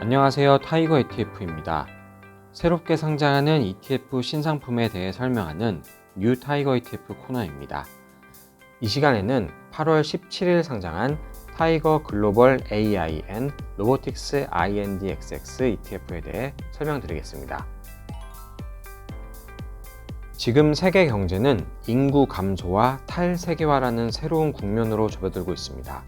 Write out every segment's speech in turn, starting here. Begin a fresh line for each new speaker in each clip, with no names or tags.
안녕하세요. 타이거 ETF입니다. 새롭게 상장하는 ETF 신상품에 대해 설명하는 뉴 타이거 ETF 코너입니다. 이 시간에는 8월 17일 상장한 타이거 글로벌 AI & 로보틱스 INDXX ETF에 대해 설명드리겠습니다. 지금 세계 경제는 인구 감소와 탈세계화라는 새로운 국면으로 접어들고 있습니다.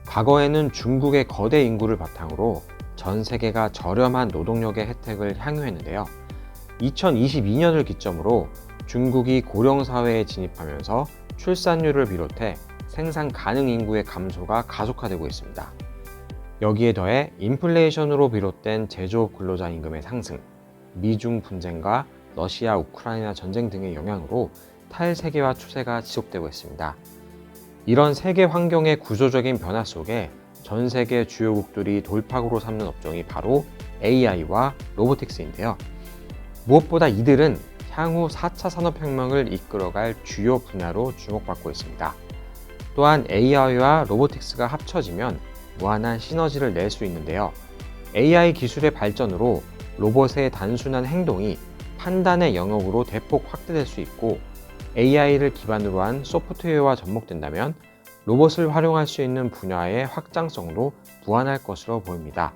과거에는 중국의 거대 인구를 바탕으로 전 세계가 저렴한 노동력의 혜택을 향유했는데요. 2022년을 기점으로 중국이 고령사회에 진입하면서 출산율을 비롯해 생산 가능 인구의 감소가 가속화되고 있습니다. 여기에 더해 인플레이션으로 비롯된 제조업 근로자 임금의 상승, 미중 분쟁과 러시아 우크라이나 전쟁 등의 영향으로 탈세계화 추세가 지속되고 있습니다. 이런 세계 환경의 구조적인 변화 속에 전 세계 주요국들이 돌파구로 삼는 업종이 바로 AI와 로보틱스인데요. 무엇보다 이들은 향후 4차 산업혁명을 이끌어갈 주요 분야로 주목받고 있습니다. 또한 AI와 로보틱스가 합쳐지면 무한한 시너지를 낼 수 있는데요. AI 기술의 발전으로 로봇의 단순한 행동이 판단의 영역으로 대폭 확대될 수 있고, AI를 기반으로 한 소프트웨어와 접목된다면 로봇을 활용할 수 있는 분야의 확장성도 무한할 것으로 보입니다.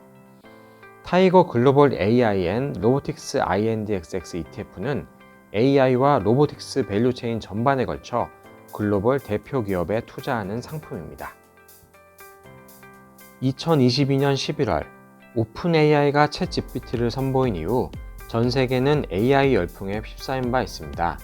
타이거 글로벌 AI & 로보틱스 INDXX ETF는 AI와 로보틱스 밸류체인 전반에 걸쳐 글로벌 대표 기업에 투자하는 상품입니다. 2022년 11월 오픈AI가 챗GPT를 선보인 이후 전 세계는 AI 열풍에 휩싸인 바 있습니다.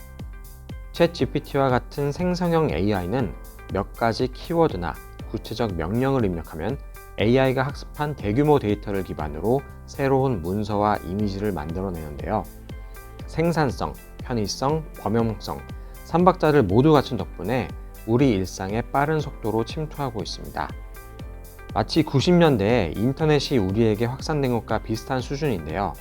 챗GPT와 같은 생성형 AI는 몇 가지 키워드나 구체적 명령을 입력하면 AI가 학습한 대규모 데이터를 기반으로 새로운 문서와 이미지를 만들어내는데요. 생산성, 편의성, 범용성, 3박자를 모두 갖춘 덕분에 우리 일상에 빠른 속도로 침투하고 있습니다. 마치 90년대에 인터넷이 우리에게 확산된 것과 비슷한 수준인데요.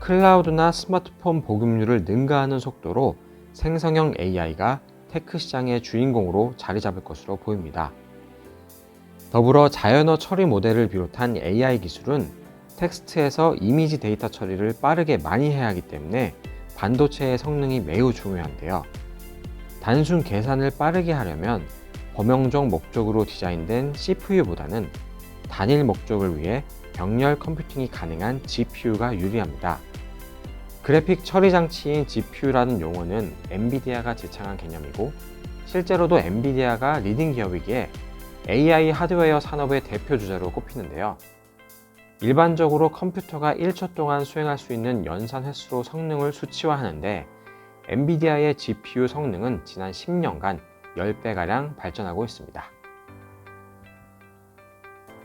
클라우드나 스마트폰 보급률을 능가하는 속도로 생성형 AI가 테크 시장의 주인공으로 자리 잡을 것으로 보입니다. 더불어 자연어 처리 모델을 비롯한 AI 기술은 텍스트에서 이미지 데이터 처리를 빠르게 많이 해야 하기 때문에 반도체의 성능이 매우 중요한데요. 단순 계산을 빠르게 하려면 범용적 목적으로 디자인된 CPU보다는 단일 목적을 위해 병렬 컴퓨팅이 가능한 GPU가 유리합니다. 그래픽 처리 장치인 GPU라는 용어는 엔비디아가 제창한 개념이고, 실제로도 엔비디아가 리딩 기업이기에 AI 하드웨어 산업의 대표 주자로 꼽히는데요. 일반적으로 컴퓨터가 1초 동안 수행할 수 있는 연산 횟수로 성능을 수치화하는데, 엔비디아의 GPU 성능은 지난 10년간 10배가량 발전하고 있습니다.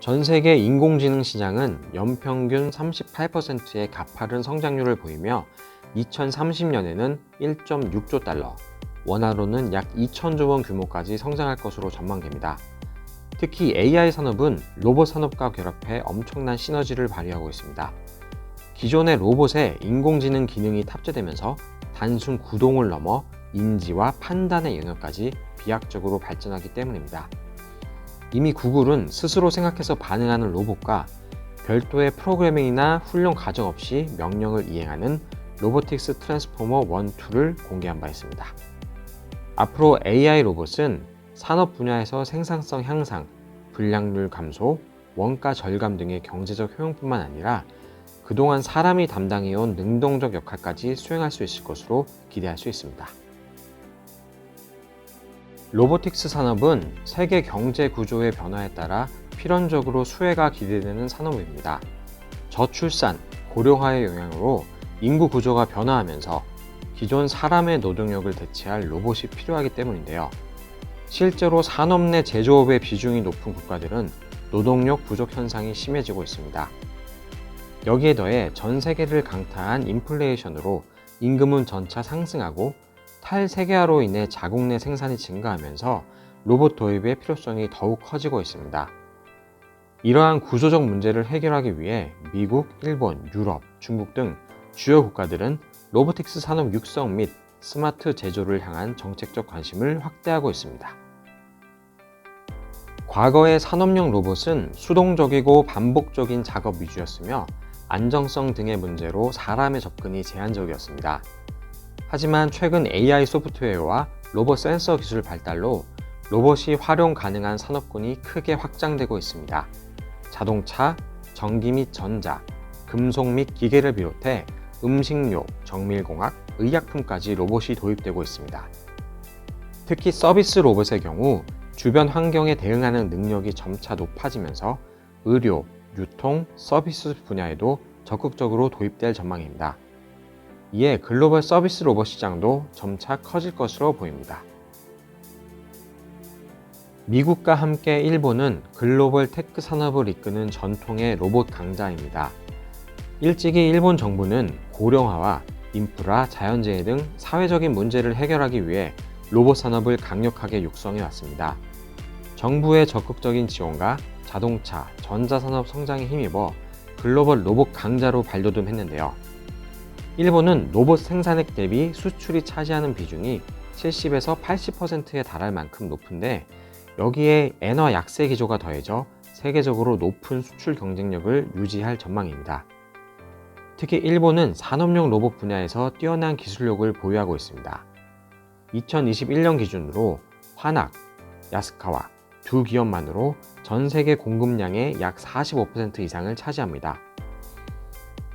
전 세계 인공지능 시장은 연평균 38%의 가파른 성장률을 보이며 2030년에는 1.6조 달러, 원화로는 약 2천조 원 규모까지 성장할 것으로 전망됩니다. 특히 AI 산업은 로봇 산업과 결합해 엄청난 시너지를 발휘하고 있습니다. 기존의 로봇에 인공지능 기능이 탑재되면서 단순 구동을 넘어 인지와 판단의 영역까지 비약적으로 발전하기 때문입니다. 이미 구글은 스스로 생각해서 반응하는 로봇과 별도의 프로그래밍이나 훈련 과정 없이 명령을 이행하는 로보틱스 트랜스포머 1, 2를 공개한 바 있습니다. 앞으로 AI 로봇은 산업 분야에서 생산성 향상, 불량률 감소, 원가 절감 등의 경제적 효용뿐만 아니라 그동안 사람이 담당해온 능동적 역할까지 수행할 수 있을 것으로 기대할 수 있습니다. 로보틱스 산업은 세계 경제 구조의 변화에 따라 필연적으로 수혜가 기대되는 산업입니다. 저출산, 고령화의 영향으로 인구 구조가 변화하면서 기존 사람의 노동력을 대체할 로봇이 필요하기 때문인데요. 실제로 산업 내 제조업의 비중이 높은 국가들은 노동력 부족 현상이 심해지고 있습니다. 여기에 더해 전 세계를 강타한 인플레이션으로 임금은 점차 상승하고 탈세계화로 인해 자국 내 생산이 증가하면서 로봇 도입의 필요성이 더욱 커지고 있습니다. 이러한 구조적 문제를 해결하기 위해 미국, 일본, 유럽, 중국 등 주요 국가들은 로보틱스 산업 육성 및 스마트 제조를 향한 정책적 관심을 확대하고 있습니다. 과거의 산업용 로봇은 수동적이고 반복적인 작업 위주였으며 안정성 등의 문제로 사람의 접근이 제한적이었습니다. 하지만 최근 AI 소프트웨어와 로봇 센서 기술 발달로 로봇이 활용 가능한 산업군이 크게 확장되고 있습니다. 자동차, 전기 및 전자, 금속 및 기계를 비롯해 음식료, 정밀공학, 의약품까지 로봇이 도입되고 있습니다. 특히 서비스 로봇의 경우 주변 환경에 대응하는 능력이 점차 높아지면서 의료, 유통, 서비스 분야에도 적극적으로 도입될 전망입니다. 이에 글로벌 서비스 로봇 시장도 점차 커질 것으로 보입니다. 미국과 함께 일본은 글로벌 테크 산업을 이끄는 전통의 로봇 강자입니다. 일찍이 일본 정부는 고령화와 인프라, 자연재해 등 사회적인 문제를 해결하기 위해 로봇 산업을 강력하게 육성해 왔습니다. 정부의 적극적인 지원과 자동차, 전자산업 성장에 힘입어 글로벌 로봇 강자로 발돋움했는데요. 일본은 로봇 생산액 대비 수출이 차지하는 비중이 70에서 80%에 달할 만큼 높은데 여기에 엔화 약세 기조가 더해져 세계적으로 높은 수출 경쟁력을 유지할 전망입니다. 특히 일본은 산업용 로봇 분야에서 뛰어난 기술력을 보유하고 있습니다. 2021년 기준으로 화낙, 야스카와 두 기업만으로 전 세계 공급량의 약 45% 이상을 차지합니다.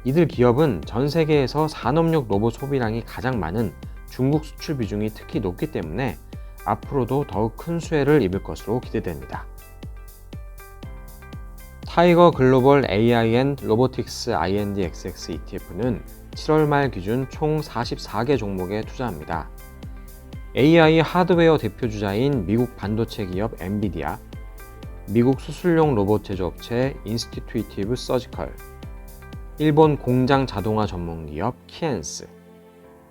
이들 기업은 전 세계에서 산업용 로봇 소비량이 가장 많은 중국 수출 비중이 특히 높기 때문에 앞으로도 더욱 큰 수혜를 입을 것으로 기대됩니다. 타이거 글로벌 AI 앤 로보틱스 INDXX ETF는 7월 말 기준 총 44개 종목에 투자합니다. AI 하드웨어 대표주자인 미국 반도체 기업 엔비디아, 미국 수술용 로봇 제조업체 인스티튜티브 서지컬, 일본 공장 자동화 전문 기업 키엔스,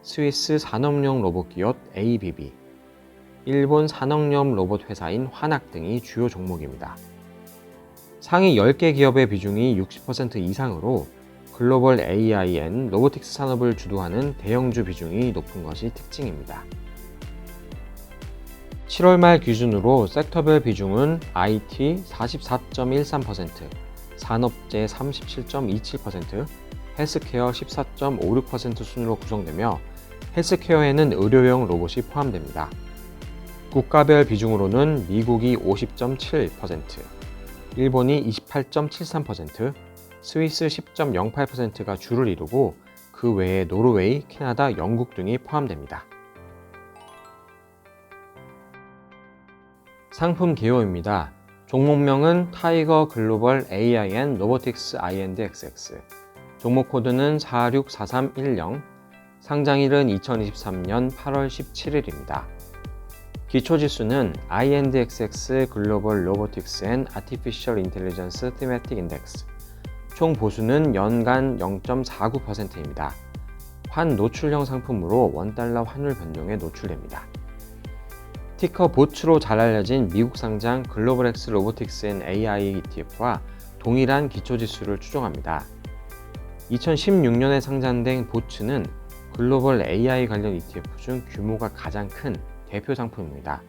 스위스 산업용 로봇 기업 ABB, 일본 산업용 로봇 회사인 화낙 등이 주요 종목입니다. 상위 10개 기업의 비중이 60% 이상으로 글로벌 AI 앤 로보틱스 산업을 주도하는 대형주 비중이 높은 것이 특징입니다. 7월 말 기준으로 섹터별 비중은 IT 44.13%, 산업재 37.27%, 헬스케어 14.56% 순으로 구성되며 헬스케어에는 의료용 로봇이 포함됩니다. 국가별 비중으로는 미국이 50.7%, 일본이 28.73%, 스위스 10.08%가 주를 이루고 그 외에 노르웨이, 캐나다, 영국 등이 포함됩니다. 상품 개요입니다. 종목명은 타이거 글로벌 AI 앤 로보틱스 INDXX, 종목 코드는 464310, 상장일은 2023년 8월 17일입니다. 기초지수는 INDXX 글로벌 로보틱스 앤 아티피셜 인텔리전스 테마틱 인덱스, 총 보수는 연간 0.49%입니다. 환 노출형 상품으로 원달러 환율 변동에 노출됩니다. 티커 보츠로 잘 알려진 미국 상장 글로벌X 로보틱스 앤 AI ETF와 동일한 기초지수를 추종합니다. 2016년에 상장된 보츠는 글로벌 AI 관련 ETF 중 규모가 가장 큰 대표 상품입니다.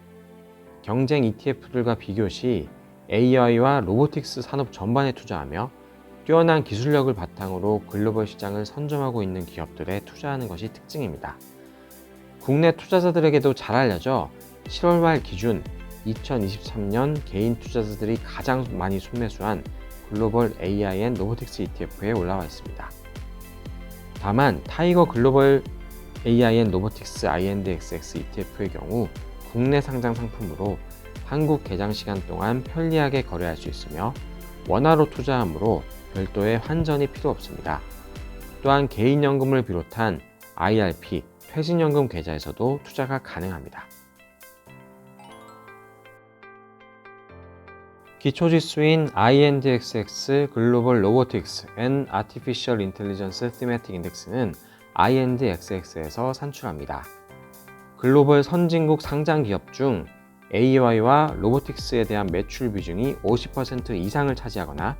경쟁 ETF들과 비교 시 AI와 로보틱스 산업 전반에 투자하며 뛰어난 기술력을 바탕으로 글로벌 시장을 선점하고 있는 기업들에 투자하는 것이 특징입니다. 국내 투자자들에게도 잘 알려져 7월 말 기준 2023년 개인 투자자들이 가장 많이 순매수한 글로벌 AI 앤 로보틱스 ETF에 올라와 있습니다. 다만 타이거 글로벌 AI 앤 로보틱스 INDXX ETF의 경우 국내 상장 상품으로 한국 개장 시간 동안 편리하게 거래할 수 있으며 원화로 투자하므로 별도의 환전이 필요 없습니다. 또한 개인연금을 비롯한 IRP, 퇴직연금 계좌에서도 투자가 가능합니다. 기초지수인 INDXX 글로벌 로보틱스 앤 아티피셜 인텔리전스 테마틱 인덱스는 INDXX에서 산출합니다. 글로벌 선진국 상장 기업 중 AI와 로보틱스에 대한 매출 비중이 50% 이상을 차지하거나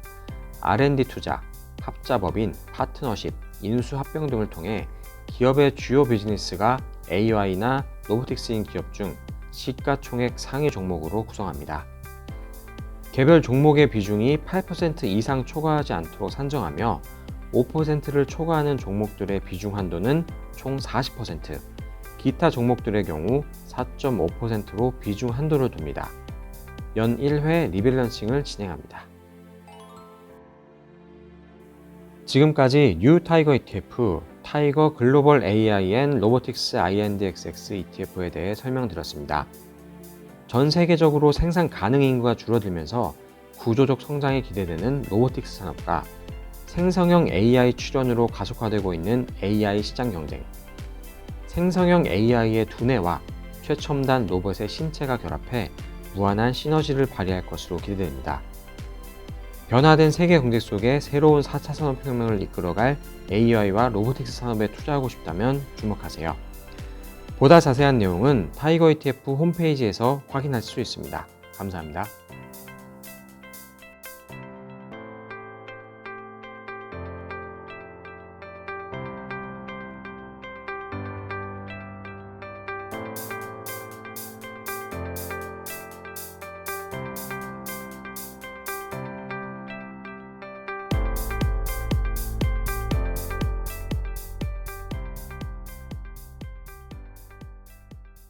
R&D 투자, 합자법인, 파트너십, 인수 합병 등을 통해 기업의 주요 비즈니스가 AI나 로보틱스인 기업 중 시가총액 상위 종목으로 구성합니다. 개별 종목의 비중이 8% 이상 초과하지 않도록 산정하며 5%를 초과하는 종목들의 비중 한도는 총 40%, 기타 종목들의 경우 4.5%로 비중 한도를 둡니다. 연 1회 리밸런싱을 진행합니다. 지금까지 뉴 타이거 ETF, 타이거 글로벌 AI 앤 로보틱스 INDXX ETF에 대해 설명드렸습니다. 전 세계적으로 생산 가능 인구가 줄어들면서 구조적 성장이 기대되는 로보틱스 산업과 생성형 AI 출현으로 가속화되고 있는 AI 시장 경쟁, 생성형 AI의 두뇌와 최첨단 로봇의 신체가 결합해 무한한 시너지를 발휘할 것으로 기대됩니다. 변화된 세계 경제 속에 새로운 4차 산업혁명을 이끌어갈 AI와 로보틱스 산업에 투자하고 싶다면 주목하세요. 보다 자세한 내용은 타이거 ETF 홈페이지에서 확인할 수 있습니다. 감사합니다.